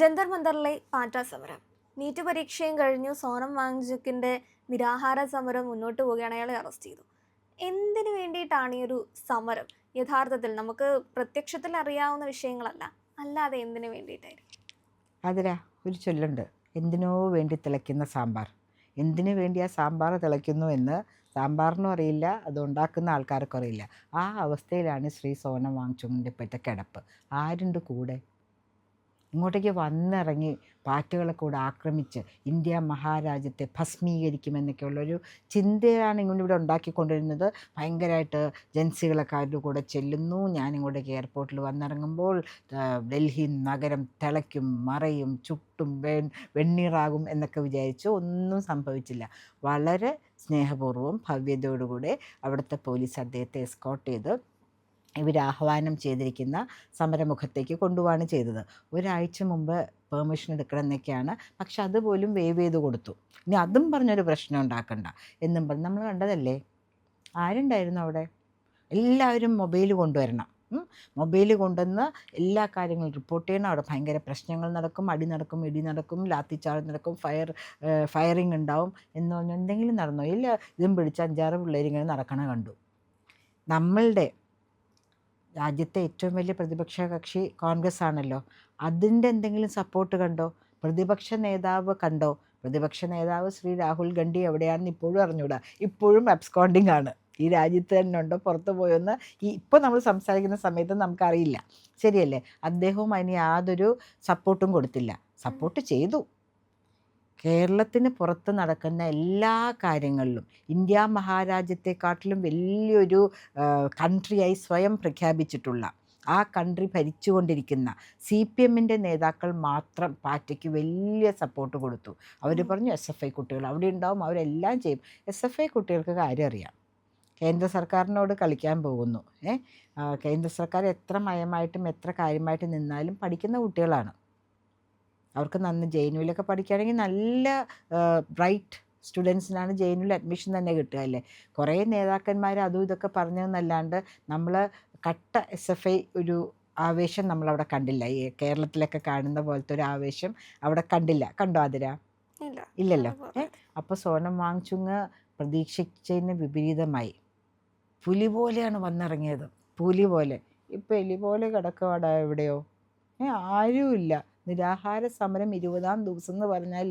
ജന്തർ മന്ദറിലെ പാറ്റ സമരം. നീറ്റ് പരീക്ഷയും കഴിഞ്ഞു സോനം വാങ്ചുക്കിന്റെ നിരാഹാര സമരം മുന്നോട്ട് പോവുകയാണ്. അയാളെ അറസ്റ്റ് ചെയ്തു. എന്തിനു വേണ്ടിയിട്ടാണ് ഈ ഒരു സമരം? യഥാർത്ഥത്തിൽ നമുക്ക് പ്രത്യക്ഷത്തിൽ അറിയാവുന്ന വിഷയങ്ങളല്ല, അല്ലാതെ എന്തിനു വേണ്ടിയിട്ടായിരിക്കും? അതിരാ ഒരു ചൊല്ലുണ്ട്, എന്തിനോ വേണ്ടി തിളയ്ക്കുന്ന സാമ്പാർ. എന്തിനു വേണ്ടി ആ സാമ്പാർ തിളയ്ക്കുന്നു എന്ന് സാമ്പാറിനും അറിയില്ല, അത് ഉണ്ടാക്കുന്ന ആൾക്കാർക്കും അറിയില്ല. ആ അവസ്ഥയിലാണ് ശ്രീ സോനം വാങ്ചുക്കിൻ്റെ ഇപ്പോഴത്തെ കിടപ്പ്. ആരുണ്ട് കൂടെ? ഇങ്ങോട്ടേക്ക് വന്നിറങ്ങി പാറ്റുകളെ കൂടെ ആക്രമിച്ച് ഇന്ത്യ മഹാരാജ്യത്തെ ഭസ്മീകരിക്കുമെന്നൊക്കെയുള്ളൊരു ചിന്തയാണ് ഇവിടെ ഉണ്ടാക്കിക്കൊണ്ടിരുന്നത്. ഭയങ്കരമായിട്ട് ജൻസികളൊക്കെ അവരുടെ കൂടെ ചെല്ലുന്നു. ഞാനിങ്ങോട്ടേക്ക് എയർപോർട്ടിൽ വന്നിറങ്ങുമ്പോൾ ഡൽഹി നഗരം തിളയ്ക്കും, മറയും, ചുട്ടും വെണ്ണീറാകും എന്നൊക്കെ വിചാരിച്ചു. ഒന്നും സംഭവിച്ചില്ല. വളരെ സ്നേഹപൂർവ്വം ഭവ്യതയോടുകൂടെ അവിടുത്തെ പോലീസ് അദ്ദേഹത്തെ എസ്കോർട്ട് ചെയ്ത് ഇവരാഹ്വാനം ചെയ്തിരിക്കുന്ന സമരമുഖത്തേക്ക് കൊണ്ടുപോവാണ് ചെയ്തത്. ഒരാഴ്ച മുമ്പ് പെർമിഷൻ എടുക്കണം എന്നൊക്കെയാണ്, പക്ഷെ അതുപോലും വേവ് ചെയ്ത് കൊടുത്തു. ഇനി അതും പറഞ്ഞൊരു പ്രശ്നം ഉണ്ടാക്കണ്ട എന്നും പറഞ്ഞ് നമ്മൾ കണ്ടതല്ലേ. ആരുണ്ടായിരുന്നു അവിടെ? എല്ലാവരും മൊബൈൽ കൊണ്ടുവരണം, മൊബൈൽ കൊണ്ടുവന്ന് എല്ലാ കാര്യങ്ങളും റിപ്പോർട്ട് ചെയ്യണം. അവിടെ ഭയങ്കര പ്രശ്നങ്ങൾ നടക്കും, അടി നടക്കും, ഇടി നടക്കും, ലാത്തിച്ചാർജ് നടക്കും, ഫയറിങ് ഉണ്ടാവും എന്ന് പറഞ്ഞാൽ എന്തെങ്കിലും നടന്നോ? ഇല്ല, ഇതും പിടിച്ച് 5-6 പിള്ളേരിങ്ങനെ നടക്കണ കണ്ടു. നമ്മളുടെ രാജ്യത്തെ ഏറ്റവും വലിയ പ്രതിപക്ഷ കക്ഷി കോൺഗ്രസ് ആണല്ലോ. അതിൻ്റെ എന്തെങ്കിലും സപ്പോർട്ട് കണ്ടോ? പ്രതിപക്ഷ നേതാവ് കണ്ടോ? പ്രതിപക്ഷ നേതാവ് ശ്രീ രാഹുൽ ഗാന്ധി എവിടെയാണെന്ന് ഇപ്പോഴും അറിഞ്ഞൂടാ. ഇപ്പോഴും അബ്സ്കോണ്ടിങ് ആണ്. ഈ രാജ്യത്ത് തന്നെ ഉണ്ടോ പുറത്ത് പോയെന്ന് ഇപ്പോൾ നമ്മൾ സംസാരിക്കുന്ന സമയത്ത് നമുക്കറിയില്ല. ശരിയല്ലേ? അദ്ദേഹവും അതിന് യാതൊരു സപ്പോർട്ടും കൊടുത്തില്ല. സപ്പോർട്ട് ചെയ്തു. കേരളത്തിന് പുറത്ത് നടക്കുന്ന എല്ലാ കാര്യങ്ങളിലും ഇന്ത്യ മഹാരാജ്യത്തെക്കാട്ടിലും വലിയൊരു കൺട്രിയായി സ്വയം പ്രഖ്യാപിച്ചിട്ടുള്ള, ആ കൺട്രി ഭരിച്ചുകൊണ്ടിരിക്കുന്ന CPM-ൻ്റെ നേതാക്കൾ മാത്രം പാർട്ടിക്ക് വലിയ സപ്പോർട്ട് കൊടുത്തു. അവർ പറഞ്ഞു SFI കുട്ടികൾ അവിടെ ഉണ്ടാവും, അവരെല്ലാം ചെയ്യും. SFI കുട്ടികൾക്ക് കാര്യം അറിയാം. കേന്ദ്ര സർക്കാരിനോട് കളിക്കാൻ പോകുന്നു. കേന്ദ്ര സർക്കാർ എത്ര മയമായിട്ടും എത്ര കാര്യമായിട്ട് നിന്നാലും പഠിക്കുന്ന കുട്ടികളാണ്. അവർക്ക് JNUവിലൊക്കെ പഠിക്കുകയാണെങ്കിൽ നല്ല ബ്രൈറ്റ് സ്റ്റുഡൻസിനാണ് JNUവിൽ അഡ്മിഷൻ തന്നെ കിട്ടുക അല്ലേ. കുറേ നേതാക്കന്മാർ അതും ഇതൊക്കെ പറഞ്ഞതെന്നല്ലാണ്ട് നമ്മൾ കട്ട SFI ഒരു ആവേശം നമ്മളവിടെ കണ്ടില്ല. ഈ കേരളത്തിലൊക്കെ കാണുന്ന പോലത്തെ ഒരു ആവേശം അവിടെ കണ്ടില്ല. കണ്ടോ അതിര? ഇല്ലല്ലോ. അപ്പോൾ സോനം വാങ്ചുങ് പ്രതീക്ഷിച്ചതിന് വിപരീതമായി പുലി പോലെയാണ് വന്നിറങ്ങിയത്. പുലി പോലെ. ഇപ്പം എലി പോലെ കിടക്കുവാടാ എവിടെയോ. ആരുമില്ല. നിരാഹാര സമരം 20-ാം ദിവസം എന്ന് പറഞ്ഞാൽ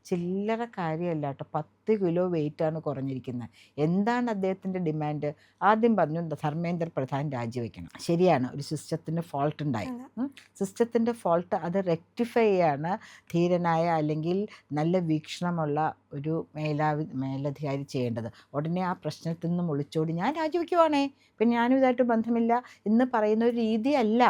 ചില്ലറ കാര്യമല്ല കേട്ടോ. 10 കിലോ വെയിറ്റാണ് കുറഞ്ഞിരിക്കുന്നത്. എന്താണ് അദ്ദേഹത്തിൻ്റെ ഡിമാൻഡ്? ആദ്യം പറഞ്ഞു ധർമ്മേന്ദ്ര പ്രധാൻ രാജിവെക്കണം. ശരിയാണ്, ഒരു സിസ്റ്റത്തിൻ്റെ ഫോൾട്ട് ഉണ്ടായി. സിസ്റ്റത്തിൻ്റെ ഫോൾട്ട് അത് റെക്ടിഫൈ ചെയ്യാണ് ധീരനായ അല്ലെങ്കിൽ നല്ല വീക്ഷണമുള്ള ഒരു മേലധികാരി ചെയ്യേണ്ടത്. ഉടനെ ആ പ്രശ്നത്തിൽ നിന്നും ഒളിച്ചോടി ഞാൻ രാജിവെക്കുവാണേ, പിന്നെ ഞാനും ഇതായിട്ട് ബന്ധമില്ല എന്ന് പറയുന്ന ഒരു രീതിയല്ല.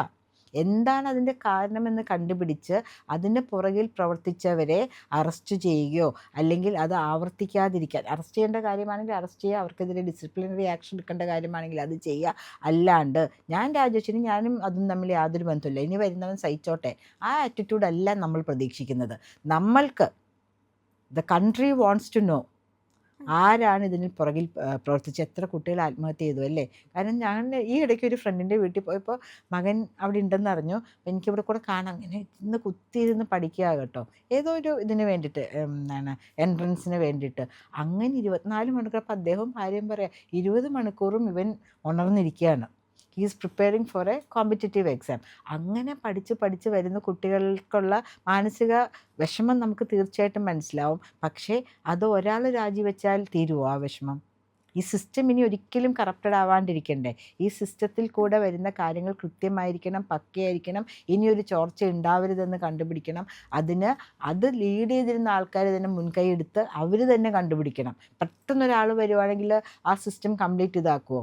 എന്താണ് അതിൻ്റെ കാരണമെന്ന് കണ്ടുപിടിച്ച് അതിന് പുറകിൽ പ്രവർത്തിച്ചവരെ അറസ്റ്റ് ചെയ്യുകയോ അല്ലെങ്കിൽ അത് ആവർത്തിക്കാതിരിക്കാൻ, അറസ്റ്റ് ചെയ്യേണ്ട കാര്യമാണെങ്കിൽ അറസ്റ്റ് ചെയ്യുക, അവർക്കെതിരെ ഡിസിപ്ലിനറി ആക്ഷൻ എടുക്കേണ്ട കാര്യമാണെങ്കിൽ അത് ചെയ്യുക. അല്ലാണ്ട് ഞാൻ രാജിവെച്ചിന് ഞാനും അതും തമ്മിൽ യാതൊരു ബന്ധമില്ല, ഇനി വരുന്നവൻ സഹിച്ചോട്ടെ, ആ ആറ്റിറ്റ്യൂഡല്ല നമ്മൾ പ്രതീക്ഷിക്കുന്നത്. നമ്മൾക്ക് the country wants to know ആരാണ് ഇതിന് പുറകിൽ പ്രവർത്തിച്ച്. എത്ര കുട്ടികൾ ആത്മഹത്യ ചെയ്തു അല്ലേ. കാരണം ഞാൻ ഈ ഇടയ്ക്ക് ഒരു ഫ്രണ്ടിൻ്റെ വീട്ടിൽ പോയപ്പോൾ മകൻ അവിടെ ഉണ്ടെന്ന് അറിഞ്ഞു. അപ്പോൾ എനിക്കിവിടെ കൂടെ കാണാം, ഇങ്ങനെ ഇന്ന് കുത്തിയിരുന്ന് പഠിക്കുക കേട്ടോ, ഏതോ ഒരു ഇതിന് വേണ്ടിയിട്ട്, എന്താണ് എൻട്രൻസിന് വേണ്ടിയിട്ട്. അങ്ങനെ 24 മണിക്കൂർ. അപ്പോൾ അദ്ദേഹവും ഭാര്യയും പറയാം 20 മണിക്കൂറും ഇവൻ ഉണർന്നിരിക്കുകയാണ്. He is preparing for a competitive exam. അങ്ങനെ പഠിച്ച് വരുന്ന കുട്ടികൾക്കുള്ള മാനസിക വിഷമം നമുക്ക് തീർച്ചയായിട്ടും മനസ്സിലാവും. പക്ഷേ അത് ഒരാൾ രാജിവെച്ചാൽ തീരുമോ ആ വിഷമം? ഈ സിസ്റ്റം ഇനി ഒരിക്കലും കറപ്റ്റഡ് ആവാണ്ടിരിക്കണ്ടേ? ഈ സിസ്റ്റത്തിൽ കൂടെ വരുന്ന കാര്യങ്ങൾ കൃത്യമായിരിക്കണം, പക്കയായിരിക്കണം. ഇനിയൊരു ചോർച്ച ഉണ്ടാവരുതെന്ന് കണ്ടുപിടിക്കണം. അത് ലീഡ് ചെയ്തിരുന്ന ആൾക്കാർ തന്നെ മുൻകൈ എടുത്ത് അവർ തന്നെ കണ്ടുപിടിക്കണം. പെട്ടെന്നൊരാൾ വരുവാണെങ്കിൽ ആ സിസ്റ്റം കംപ്ലീറ്റ് ഇതാക്കുമോ?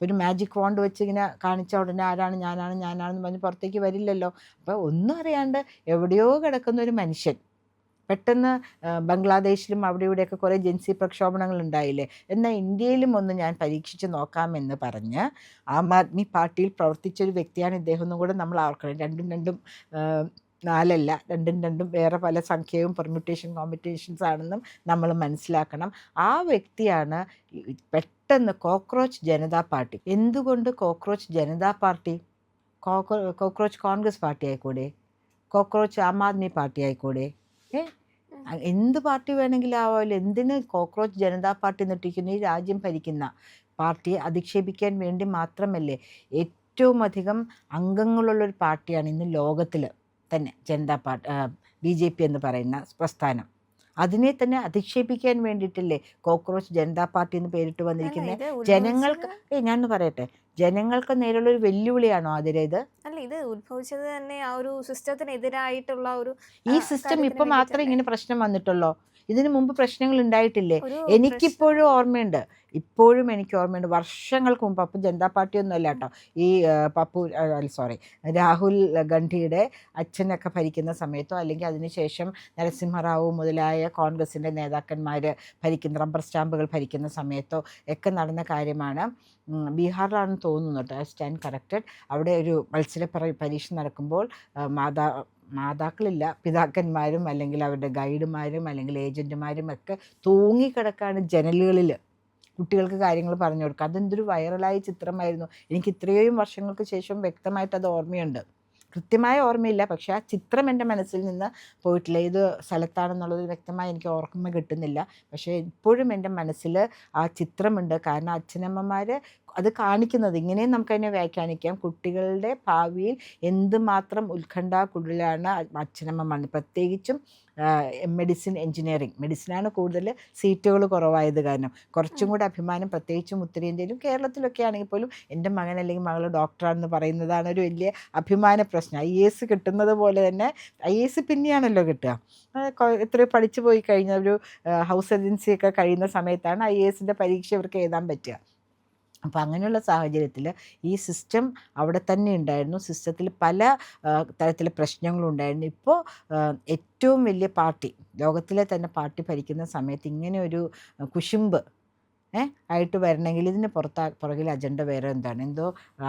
ഒരു മാജിക് വാണ്ട് വെച്ച് ഇങ്ങനെ കാണിച്ച ഉടനെ ആരാണ് ഞാനാണെന്ന് പറഞ്ഞ് പുറത്തേക്ക് വരില്ലല്ലോ. അപ്പോൾ ഒന്നും അറിയാണ്ട് എവിടെയോ കിടക്കുന്ന ഒരു മനുഷ്യൻ പെട്ടെന്ന് ബംഗ്ലാദേശിലും അവിടെ ഇവിടെയൊക്കെ കുറേ ജൻസി പ്രക്ഷോഭണങ്ങൾ ഉണ്ടായില്ലേ. എന്നാൽ ഇന്ത്യയിലും ഒന്ന് ഞാൻ പരീക്ഷിച്ച് നോക്കാമെന്ന് പറഞ്ഞ് ആം ആദ്മി പാർട്ടിയിൽ പ്രവർത്തിച്ചൊരു വ്യക്തിയാണ് ഇദ്ദേഹം എന്നും കൂടെ നമ്മൾ ഓർക്കണം. രണ്ടും 4 അല്ല, രണ്ടും വേറെ പല സംഖ്യയും കോമ്പിറ്റേഷൻസ് ആണെന്നും നമ്മൾ മനസ്സിലാക്കണം. ആ വ്യക്തിയാണ് പെട്ടെന്ന് കോക്രോച്ച് ജനതാ പാർട്ടി. എന്തുകൊണ്ട് cockroach Janata party? Cockroach Congress party ആയിക്കൂടെ? കോക്രോച്ച് ആം ആദ്മി പാർട്ടി ആയിക്കൂടെ? ഏ എന്ത് പാർട്ടി വേണമെങ്കിലും ആവാമല്ലോ. എന്തിന് കോക്രോച്ച് ജനതാ പാർട്ടി എന്നിട്ടിരിക്കുന്നു? ഈ രാജ്യം ഭരിക്കുന്ന പാർട്ടിയെ അധിക്ഷേപിക്കാൻ വേണ്ടി മാത്രമല്ലേ? ഏറ്റവും അധികം അംഗങ്ങളുള്ളൊരു പാർട്ടിയാണ് ഇന്ന് ലോകത്തിൽ തന്നെ ജനതാ പാർട്ടി, BJP എന്ന് പറയുന്ന പ്രസ്ഥാനം. അതിനെ തന്നെ അധിക്ഷേപിക്കാൻ വേണ്ടിയിട്ടല്ലേ കോക്രോച്ച് ജനതാ പാർട്ടി എന്ന് പേരിട്ട് വന്നിരിക്കുന്നത്? ജനങ്ങൾക്ക് ഞാനൊന്ന് പറയട്ടെ, ജനങ്ങൾക്ക് നേരെയുള്ള ഒരു വെല്ലുവിളിയാണോ അതിലേത്? അല്ല, ഇത് ഉത്ഭവിച്ചത് തന്നെ ആ ഒരു സിസ്റ്റത്തിനെതിരായിട്ടുള്ള ഒരു ഈ സിസ്റ്റം ഇപ്പം മാത്രമേ ഇങ്ങനെ പ്രശ്നം വന്നിട്ടുള്ളൂ. ഇതിനു മുമ്പ് പ്രശ്നങ്ങൾ ഉണ്ടായിട്ടില്ലേ? ഒരു എനിക്കിപ്പോഴും ഓർമ്മയുണ്ട്, ഇപ്പോഴും എനിക്ക് ഓർമ്മയുണ്ട്. വർഷങ്ങൾക്ക് മുമ്പ്, അപ്പം ജനതാ പാർട്ടിയൊന്നും അല്ല കേട്ടോ, ഈ രാഹുൽ ഗാന്ധിയുടെ അച്ഛനൊക്കെ ഭരിക്കുന്ന സമയത്തോ അല്ലെങ്കിൽ അതിനുശേഷം നരസിംഹറാവു മുതലായ കോൺഗ്രസിൻ്റെ നേതാക്കന്മാർ ഭരിക്കുന്ന, റബ്ബർ സ്റ്റാമ്പുകൾ ഭരിക്കുന്ന സമയത്തോ ഒക്കെ നടന്ന കാര്യമാണ്. ബീഹാറിലാണെന്ന് തോന്നുന്നു കേട്ടോ, ഐ സ്റ്റാൻഡ് കറക്റ്റഡ്. അവിടെ ഒരു മത്സര പരീക്ഷ നടക്കുമ്പോൾ മാതാക്കളില്ല, പിതാക്കന്മാരും അല്ലെങ്കിൽ അവരുടെ ഗൈഡുമാരും അല്ലെങ്കിൽ ഏജൻറ്റുമാരും ഒക്കെ തൂങ്ങിക്കിടക്കാണ് ജനലുകളിൽ കുട്ടികൾക്ക് കാര്യങ്ങൾ പറഞ്ഞു കൊടുക്കുക. അതെന്തൊരു വൈറലായ ചിത്രമായിരുന്നു. എനിക്ക് ഇത്രയും വർഷങ്ങൾക്ക് ശേഷം വ്യക്തമായിട്ട് അത് ഓർമ്മയുണ്ട്. കൃത്യമായ ഓർമ്മയില്ല, പക്ഷേ ആ ചിത്രം എൻ്റെ മനസ്സിൽ നിന്ന് പോയിട്ടില്ല. ഏത് സ്ഥലത്താണെന്നുള്ളത് വ്യക്തമായി എനിക്ക് ഓർമ്മ കിട്ടുന്നില്ല. പക്ഷേ ഇപ്പോഴും എൻ്റെ മനസ്സിൽ ആ ചിത്രമുണ്ട്. കാരണം അച്ഛനമ്മമാർ അത് കാണിക്കുന്നത് ഇങ്ങനെയും നമുക്കതിനെ വ്യാഖ്യാനിക്കാം. കുട്ടികളുടെ ഭാവിയിൽ എന്തുമാത്രം ഉത്കണ്ഠാകുലരാണ് അച്ഛനമ്മമാർ. പ്രത്യേകിച്ചും മെഡിസിൻ, എൻജിനീയറിങ്, മെഡിസിനാണ് കൂടുതൽ സീറ്റുകൾ കുറവായത് കാരണം കുറച്ചും കൂടെ അഭിമാനം, പ്രത്യേകിച്ചും ഉത്തരേന്ത്യയിലും കേരളത്തിലൊക്കെ ആണെങ്കിൽ പോലും എൻ്റെ മകൻ അല്ലെങ്കിൽ മകൾ ഡോക്ടറാണെന്ന് പറയുന്നതാണ് ഒരു വലിയ അഭിമാന പ്രശ്നം. IAS കിട്ടുന്നത് പോലെ തന്നെ IAS പിന്നെയാണല്ലോ കിട്ടുക. എത്രയോ പഠിച്ചു പോയി കഴിഞ്ഞ ഒരു ഹൗസ് ഏജൻസിയൊക്കെ കഴിയുന്ന സമയത്താണ് IASൻ്റെ പരീക്ഷ ഇവർക്ക് എഴുതാൻ പറ്റുക. അപ്പോൾ അങ്ങനെയുള്ള സാഹചര്യത്തിൽ ഈ സിസ്റ്റം അവിടെ തന്നെ ഉണ്ടായിരുന്നു. സിസ്റ്റത്തിൽ പല തരത്തിലെ പ്രശ്നങ്ങളുണ്ടായിരുന്നു. ഇപ്പോൾ ഏറ്റവും വലിയ പാർട്ടി, ലോകത്തിലെ തന്നെ പാർട്ടി ഭരിക്കുന്ന സമയത്ത് ഇങ്ങനെ ഒരു കുശുമ്പ് ആയിട്ട് വരണമെങ്കിൽ ഇതിന് പുറകിൽ അജണ്ട വേറെ എന്താണ്? എന്തോ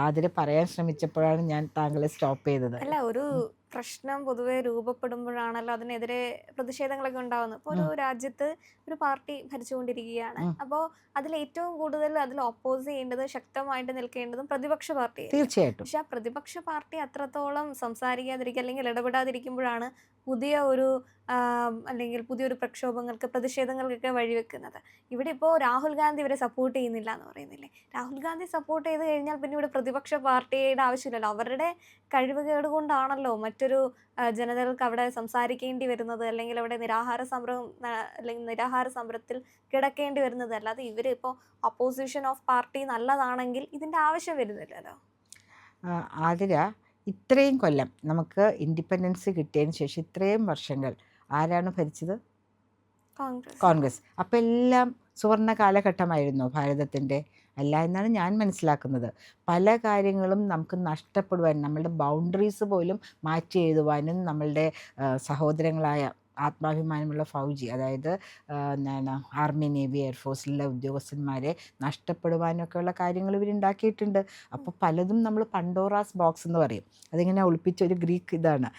അതിൽ പറയാൻ ശ്രമിച്ചപ്പോഴാണ് ഞാൻ താങ്കളെ സ്റ്റോപ്പ് ചെയ്തത്. അല്ല, ഒരു പ്രശ്നം പൊതുവെ രൂപപ്പെടുമ്പോഴാണല്ലോ അതിനെതിരെ പ്രതിഷേധങ്ങളൊക്കെ ഉണ്ടാകുന്നത്. ഇപ്പോൾ ഒരു രാജ്യത്ത് ഒരു പാർട്ടി ഭരിച്ചുകൊണ്ടിരിക്കുകയാണ്. അപ്പോൾ അതിൽ ഏറ്റവും കൂടുതൽ അതിൽ ഒപ്പോസ് ചെയ്യേണ്ടത്, ശക്തമായിട്ട് നിൽക്കേണ്ടതും പ്രതിപക്ഷ പാർട്ടിയായിരിക്കും. തീർച്ചയായിട്ടും. പക്ഷെ ആ പ്രതിപക്ഷ പാർട്ടി അത്രത്തോളം സംസാരിക്കാതിരിക്കുക അല്ലെങ്കിൽ ഇടപെടാതിരിക്കുമ്പോഴാണ് പുതിയ ഒരു അല്ലെങ്കിൽ പുതിയൊരു പ്രക്ഷോഭങ്ങൾക്ക്, പ്രതിഷേധങ്ങൾക്കൊക്കെ വഴിവെക്കുന്നത്. ഇവിടെ ഇപ്പോൾ രാഹുൽ ഗാന്ധി ഇവരെ സപ്പോർട്ട് ചെയ്യുന്നില്ല എന്ന് പറയുന്നില്ലേ? രാഹുൽ ഗാന്ധി സപ്പോർട്ട് ചെയ്ത് കഴിഞ്ഞാൽ പിന്നെ ഇവിടെ പ്രതിപക്ഷ പാർട്ടിയുടെ ആവശ്യമില്ലല്ലോ. അവരുടെ കഴിവുകേട് കൊണ്ടാണല്ലോ മറ്റൊരു ജനതകൾക്ക് അവിടെ സംസാരിക്കേണ്ടി വരുന്നത്, അല്ലെങ്കിൽ അവിടെ നിരാഹാര സമരത്തിൽ കിടക്കേണ്ടി വരുന്നത്. അല്ലാതെ ഇവർ ഇപ്പോൾ അപ്പോസിഷൻ ഓഫ് പാർട്ടി നല്ലതാണെങ്കിൽ ഇതിൻ്റെ ആവശ്യം വരുന്നില്ലല്ലോ. ആതിര, ഇത്രയും കൊല്ലം നമുക്ക് ഇൻഡിപെൻഡൻസ് കിട്ടിയതിന് ശേഷം ഇത്രയും വർഷങ്ങൾ ആരാണ് ഭരിച്ചത്? കോൺഗ്രസ്. അപ്പം എല്ലാം സുവർണ്ണ കാലഘട്ടമായിരുന്നു ഭാരതത്തിൻ്റെ? അല്ല എന്നാണ് ഞാൻ മനസ്സിലാക്കുന്നത്. പല കാര്യങ്ങളും നമുക്ക് നഷ്ടപ്പെടുവാൻ, നമ്മളുടെ ബൗണ്ടറീസ് പോലും മാറ്റി എഴുതുവാനും നമ്മളുടെ സഹോദരങ്ങളായ ആത്മാഭിമാനമുള്ള ഫൗജി, അതായത് എന്താണ് ആർമി, നേവി, എയർഫോഴ്സിലുള്ള ഉദ്യോഗസ്ഥന്മാരെ നഷ്ടപ്പെടുവാനൊക്കെയുള്ള കാര്യങ്ങൾ ഇവരുണ്ടാക്കിയിട്ടുണ്ട്. അപ്പോൾ പലതും നമ്മൾ പണ്ടോറാസ് ബോക്സ് എന്ന് പറയും. അതിങ്ങനെ ഒളിപ്പിച്ച ഒരു ഗ്രീക്ക് ഇതാണ്.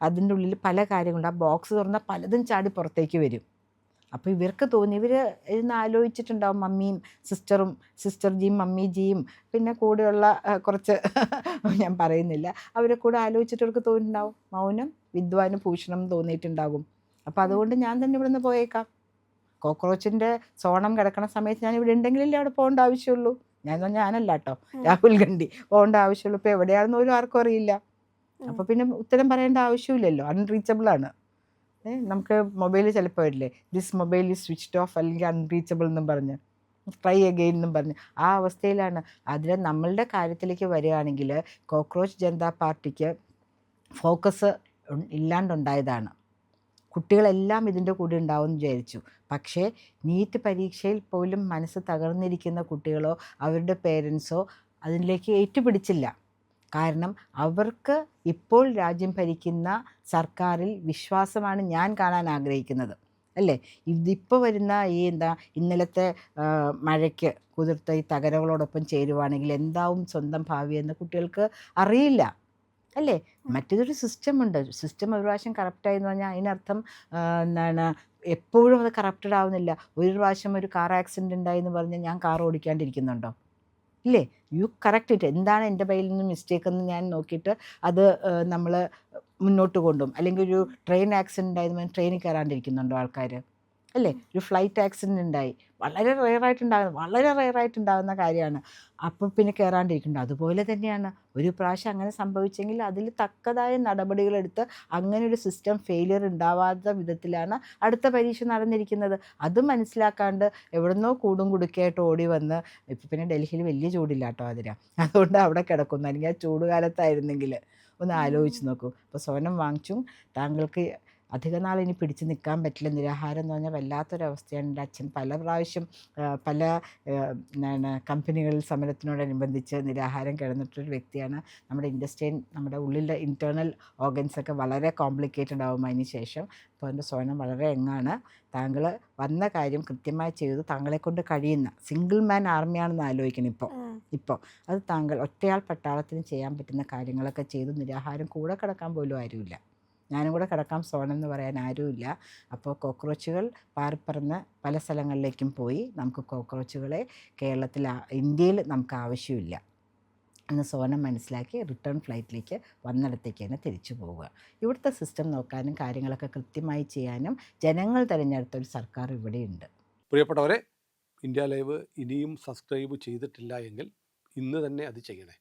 അതിൻ്റെ ഉള്ളിൽ പല കാര്യങ്ങളുണ്ട്. ആ ബോക്സ് തുറന്നാൽ പലതും ചാടി പുറത്തേക്ക് വരും. അപ്പോൾ ഇവർക്ക് തോന്നി, ഇവർ ഇരുന്ന് ആലോചിച്ചിട്ടുണ്ടാവും, മമ്മിയും സിസ്റ്റർ ജിയും മമ്മി ജിയും പിന്നെ കൂടെയുള്ള കുറച്ച് ഞാൻ പറയുന്നില്ല, അവരെ കൂടെ ആലോചിച്ചിട്ടവർക്ക് തോന്നിയിട്ടുണ്ടാവും മൗനം വിദ്വാന് ഭൂഷണം തോന്നിയിട്ടുണ്ടാകും. അപ്പോൾ അതുകൊണ്ട് ഞാൻ തന്നെ ഇവിടെ നിന്ന് പോയേക്കാം. കോക്രോച്ചിൻ്റെ സോണം കിടക്കണ സമയത്ത് ഞാൻ ഇവിടെ ഉണ്ടെങ്കിലല്ലേ അവിടെ പോകേണ്ട ആവശ്യമുള്ളൂ. ഞാനല്ല കേട്ടോ, രാഹുൽ ഗാന്ധി പോകേണ്ട ആവശ്യമുള്ളൂ. ഇപ്പോൾ എവിടെയാണെന്ന് പോലും ആർക്കും അറിയില്ല. അപ്പോൾ പിന്നെ ഉത്തരം പറയേണ്ട ആവശ്യമില്ലല്ലോ, അൺറീച്ചബിളാണ്. നമുക്ക് മൊബൈൽ ചിലപ്പോൾ വരില്ലേ, this mobile is switched off അല്ലെങ്കിൽ അൺറീച്ചബിൾ എന്നും പറഞ്ഞ്, ട്രൈ അഗെയിൻ എന്നും പറഞ്ഞ്, ആ അവസ്ഥയിലാണ്. അതിൽ നമ്മളുടെ കാര്യത്തിലേക്ക് വരികയാണെങ്കിൽ കോക്രോച്ച് ജനതാ പാർട്ടിക്ക് ഫോക്കസ് ഇല്ലാണ്ടുണ്ടായതാണ്. കുട്ടികളെല്ലാം ഇതിൻ്റെ കൂടെ ഉണ്ടാവുമെന്ന് വിചാരിച്ചു. പക്ഷേ നീറ്റ് പരീക്ഷയിൽ പോലും മനസ്സ് തകർന്നിരിക്കുന്ന കുട്ടികളോ അവരുടെ പേരൻസോ അതിലേക്ക് ഏറ്റുപിടിച്ചില്ല. കാരണം അവർക്ക് ഇപ്പോൾ രാജ്യം ഭരിക്കുന്ന സർക്കാരിൽ വിശ്വാസമാണ് ഞാൻ കാണാൻ ആഗ്രഹിക്കുന്നത്, അല്ലേ? ഇതിപ്പോൾ വരുന്ന ഈ ഇന്നലത്തെ മഴയ്ക്ക് കുതിർത്ത ഈ തകരകളോടൊപ്പം ചേരുവാണെങ്കിൽ എന്താവും സ്വന്തം ഭാവി എന്ന് കുട്ടികൾക്ക് അറിയില്ല, അല്ലേ? മറ്റേതൊരു സിസ്റ്റമുണ്ട്. സിസ്റ്റം ഒരു പ്രാവശ്യം കറപ്റ്റായി എന്ന് പറഞ്ഞാൽ അതിനർത്ഥം എപ്പോഴും അത് കറപ്റ്റഡ് ആവുന്നില്ല. ഒരു പ്രാവശ്യം ഒരു കാർ ആക്സിഡൻറ്റ് ഉണ്ടായി എന്ന് പറഞ്ഞാൽ ഞാൻ കാർ ഓടിക്കാണ്ടിരിക്കുന്നുണ്ടോ? ഇല്ലേ? U correct it. എന്താണ് എൻ്റെ കയ്യിൽ നിന്ന് മിസ്റ്റേക്ക് എന്ന് ഞാൻ നോക്കിയിട്ട് അത് നമ്മൾ മുന്നോട്ട് കൊണ്ടുപോകും. അല്ലെങ്കിൽ ഒരു ട്രെയിൻ ആക്സിഡൻ്റ് ആയതുകൊണ്ട് ട്രെയിനിൽ കയറാണ്ടിരിക്കുന്നുണ്ടോ ആൾക്കാർ? അല്ലേ? ഒരു ഫ്ലൈറ്റ് ആക്സിഡൻ്റ് ഉണ്ടായി, വളരെ റെയറായിട്ടുണ്ടാകുന്ന കാര്യമാണ്. അപ്പോൾ പിന്നെ കയറാണ്ടിരിക്കുന്നുണ്ടോ? അതുപോലെ തന്നെയാണ് ഒരു പ്രാവശ്യം അങ്ങനെ സംഭവിച്ചെങ്കിൽ അതിൽ തക്കതായ നടപടികളെടുത്ത് അങ്ങനെ ഒരു സിസ്റ്റം ഫെയിലിയർ ഉണ്ടാവാത്ത വിധത്തിലാണ് അടുത്ത പരീക്ഷ നടന്നിരിക്കുന്നത്. അത് മനസ്സിലാക്കാണ്ട് എവിടുന്നോ കൂടും കുടുക്കയായിട്ട് ഓടി വന്ന്, ഇപ്പം പിന്നെ ഡൽഹിയിൽ വലിയ ചൂടില്ല കേട്ടോ അതിന്, അതുകൊണ്ട് അവിടെ കിടക്കുന്നു. അല്ലെങ്കിൽ ആ ചൂട് കാലത്തായിരുന്നെങ്കിൽ ഒന്ന് ആലോചിച്ച് നോക്കൂ. ഇപ്പോൾ സ്വർണം വാങ്ങിച്ചും താങ്കൾക്ക് അധിക നാൾ ഇനി പിടിച്ച് നിൽക്കാൻ പറ്റില്ല. നിരാഹാരം എന്ന് പറഞ്ഞാൽ വല്ലാത്തൊരവസ്ഥയാണ്. എൻ്റെ അച്ഛൻ പല പ്രാവശ്യം പല എന്താണ് കമ്പനികളിൽ സമരത്തിനോടനുബന്ധിച്ച് നിരാഹാരം കിടന്നിട്ടൊരു വ്യക്തിയാണ്. നമ്മുടെ ഉള്ളിലെ ഇൻറ്റേർണൽ ഓർഗൻസൊക്കെ വളരെ കോംപ്ലിക്കേറ്റഡ് ആവും അതിന് ശേഷം. അപ്പോൾ എൻ്റെ സ്വനം വളരെ യങ്ങാണ്. താങ്കൾ വന്ന കാര്യം കൃത്യമായി ചെയ്തു. താങ്കളെ കൊണ്ട് കഴിയുന്ന സിംഗിൾ മാൻ ആർമിയാണെന്ന് ആലോചിക്കണം ഇപ്പോൾ അത് താങ്കൾ ഒറ്റയാൾ പട്ടാളത്തിന് ചെയ്യാൻ പറ്റുന്ന കാര്യങ്ങളൊക്കെ ചെയ്തു. നിരാഹാരം കൂടെ കിടക്കാൻ പോലും ആരുമില്ല. ഞാനും കൂടെ കിടക്കാം സോണം എന്ന് പറയാൻ ആരുമില്ല. അപ്പോൾ കോക്രോച്ചുകൾ പാറിപ്പറന്ന് പല സ്ഥലങ്ങളിലേക്കും പോയി. നമുക്ക് കോക്രോച്ചുകളെ ഇന്ത്യയിൽ നമുക്ക് ആവശ്യമില്ല എന്ന് സോനം മനസ്സിലാക്കി റിട്ടേൺ ഫ്ലൈറ്റിലേക്ക് വന്നിടത്തേക്ക് തന്നെ തിരിച്ചു പോവുക. ഇവിടുത്തെ സിസ്റ്റം നോക്കാനും കാര്യങ്ങളൊക്കെ കൃത്യമായി ചെയ്യാനും ജനങ്ങൾ തിരഞ്ഞെടുത്ത ഒരു സർക്കാർ ഇവിടെയുണ്ട്. പ്രിയപ്പെട്ടവരെ, ഇന്ത്യ ലൈവ് ഇനിയും സബ്സ്ക്രൈബ് ചെയ്തിട്ടില്ല എങ്കിൽ ഇന്ന് തന്നെ അത് ചെയ്യണേ.